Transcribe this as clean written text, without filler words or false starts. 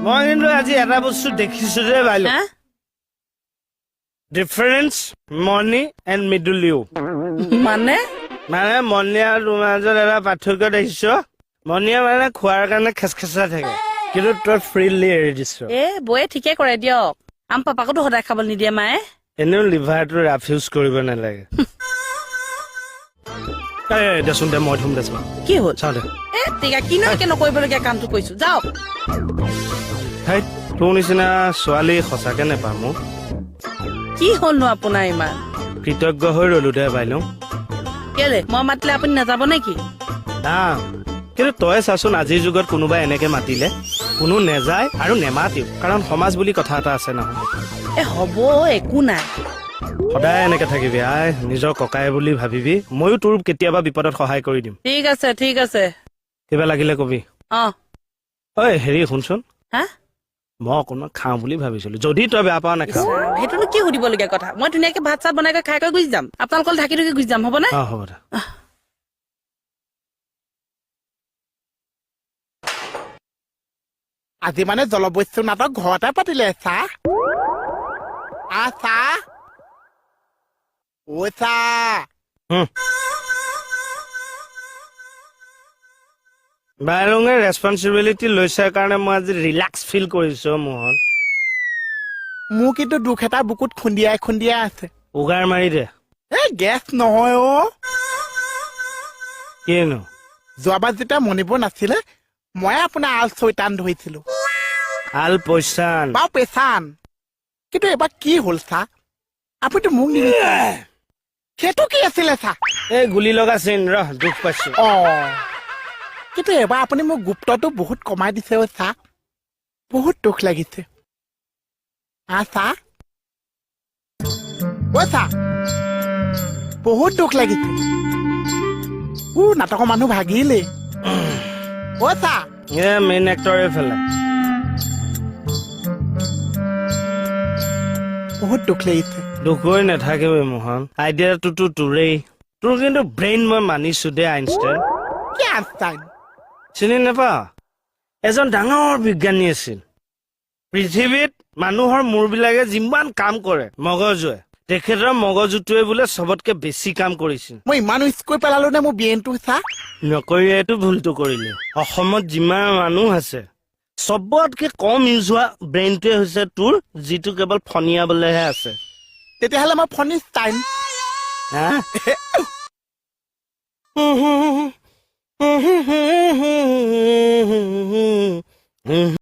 মই কিন্তু আজি এটা বস্তু দেখিছো যে বাইলো difference morning and middle U মানে মৰ্ণি আৰু তোৰ মাজত এটা পাৰ্থক্য দেখিছ মৰ্ণিয়ে মানে খোৱাৰ কাৰণে খেচখেচা থাকে কিন্তু তই ফ্ৰীলি এৰি দিছ বৌয়ে ঠিকে কৰে দিয়ক আম পাপাকোতো সদায় খাবলৈ নিদিয়ে মায়ে এনেও লিভাৰটো ৰাফ ইউজ কৰিব নালাগে দেচোন দে মই থম দেচোন কি হ'ল চাওঁ দে কিনো একে নকৰিবলগীয়া কামটো কৰিছো যাওক তোৰ নিচিনা ছোৱালী সঁচাকে নেপাম মোক কি হ'লনো আপোনাৰ ইমান কৃতজ্ঞ হৈ ৰলো দে বাইলো কেলে মই মাতিলে আপুনি নাযাব নেকি কিন্তু তই চাচোন আজিৰ যুগত কোনোবাই এনেকে মাতিলে কোনো নেযায় আৰু নেমাতিও কাৰণ সমাজ বুলি কথা এটা আছে নহয় হ'ব একো নাই সদায় এনেকে থাকিবি আই নিজৰ ককাই বুলি ভাবিবি ময়ো তোৰ কেতিয়াবা বিপদত সহায় কৰি দিম ঠিক আছে কিবা লাগিলে কবি ঐ হেৰি শুনচোন হা মই অকণমান খাওঁ বুলি ভাবিছিলো যদি তই বেয়া পাৱ নাখাওঁ সেইটোনো কি সুধিবলগীয়া কথা মই ধুনীয়াকে ভাত চাত বনাই খাই গুচি যাম আপোনালোকৰ ঢাকি ঢুকি গুচি যাম হ'ব নে হ'ব দে আজি মানে জলবস্তু নাটক ঘৰতে পাতিলে চাহ বাইলঙে ৰেছপনচিবিলিটি লৈছে কাৰণে মই আজি ৰিলেক্স ফিল কৰিছো মোহন মোৰ কিন্তু দুখ এটা বুকুত খুন্দিয়াই আছে উগাৰ মাৰি দে গেছ নহয় কিনো যোৱাবাৰ যেতিয়া মণিপুৰ নাছিলে মই আপোনাৰ আল চৈতান ধৰিছিলো আল পইচান বা পেচান কিন্তু এবাৰ কি হ'ল চাহ আপুনিতো মোক সেইটো কি আছিলে চাহ এই গুলি লগা চিন ৰহ দুখ পাইছো কিন্তু এবাৰ আপুনি মোক গুপ্তটো বহুত কমাই দিছে চাহ বহুত দুখ লাগিছে চাহ চাহ বহুত দুখ লাগিছে নাটকৰ মানুহ ভাগিলেই চাহ মেইন এক্টৰে ফেলে বহুত দুখ লাগিছে দুখ হৈ নাথাকিবি মোহন আইডিয়াটোতো তোৰেই তোৰ কিন্তু ব্ৰেইন মই মানিছো দে আইনষ্টাইন কি আইনষ্টাইন চিনি নাপাৱ এজন ডাঙৰ বিজ্ঞানী আছিল পৃথিৱীত মানুহৰ মূৰবিলাকে যিমান কাম কৰে মগজুৱে তেখেতৰ মগজুটোৱে বোলে চবতকে বেছি কাম কৰিছিল মই ইমান উইচ কৰি পেলালো নে মোৰ ব্ৰেইনটো চাহ নকৰিয়েতো ভুলটো কৰিলে অসমত যিমান মানুহ আছে চবতকে কম ইউজ হোৱা ব্ৰেইনটোৱে হৈছে তোৰ যিটো কেৱল ফনিয়াবলেহে আছে তেতিয়াহ'লে মই ফনিষ্টাইন হা